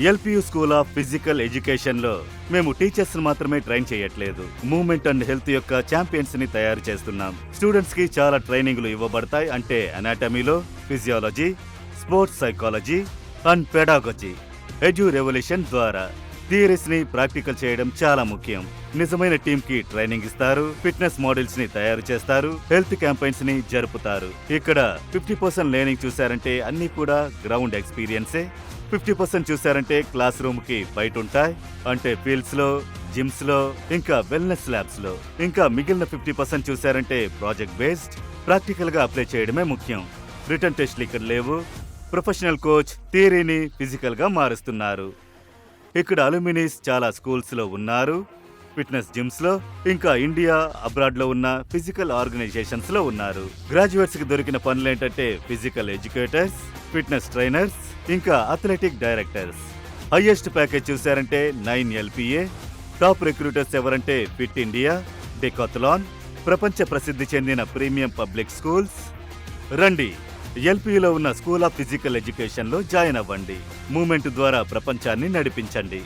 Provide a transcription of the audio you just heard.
LPU school of physical ఎడ్యుకేషన్లో మేము టీచర్స్ని మాత్రమే ట్రైన్ చేయట్లేదు, మూవ్మెంట్ అండ్ హెల్త్ యొక్క ఛాంపియన్స్ని తయారు చేస్తున్నాం. స్టూడెంట్స్కి చాలా ట్రైనింగ్లు ఇవ్వబడతాయి. అంటే అనాటమీలో, physiology, sports psychology and pedagogy. Edu revolution ద్వారా థియరీస్ ని ప్రాక్టికల్ చేయడం చాలా ముఖ్యం. నిజమైన టీమ్ కి ట్రైనింగ్ ఇస్తారు, ఫిట్నెస్ మోడల్స్ ని తయారు చేస్తారు, హెల్త్ క్యాంపెయిన్స్ ని జరుపుతారు. ఇక్కడ 50% లెర్నింగ్ చూసారంటే అన్ని కూడా గ్రౌండ్ ఎక్స్పీరియన్సే. 50% చూసారంటే క్లాస్ రూమ్ కి బయట ఉంటాయి, అంటే ఫీల్డ్స్ లో, జిమ్స్ లో, ఇంకా వెల్నెస్ ల్యాబ్స్ లో. ఇంకా మిగిలిన 50% చూసారంటే ప్రాజెక్ట్ బేస్డ్, ప్రాక్టికల్ గా అప్లై చేయడమే ముఖ్యం. రిటర్న్ టెస్ట్లు ఇక్కడ లేవు. ప్రొఫెషనల్ కోచ్ థియరీని ఫిజికల్ గా మారుస్తున్నారు. ఇక్కడ అలుమినీస్ చాలా స్కూల్స్ లో ఉన్నారు, ఫిట్నెస్ జిమ్స్ లో, ఇంకా ఇండియా అబ్రాడ్ లో ఉన్న ఫిజికల్ ఆర్గనైజేషన్స్ లో ఉన్నారు. గ్రాడ్యుయేట్స్ కి దొరికిన పనులు ఏంటంటే ఫిజికల్ ఎడ్యుకేటర్స్, ఫిట్నెస్ ట్రైనర్స్, ఇంకా అథ్లెటిక్ డైరెక్టర్స్. హైయెస్ట్ ప్యాకేజ్ చూసారంటే 9 LPA. టాప్ రిక్రూటర్స్ ఎవరంటే ఫిట్ ఇండియా, డెకాథలాన్, ప్రపంచ ప్రసిద్ధి చెందిన ప్రీమియం పబ్లిక్ స్కూల్స్. రండి, ఎల్పిలో ఉన్న స్కూల్ ఆఫ్ ఫిజికల్ ఎడ్యుకేషన్లో జాయిన్ అవ్వండి. మూవ్మెంట్ ద్వారా ప్రపంచాన్ని నడిపించండి.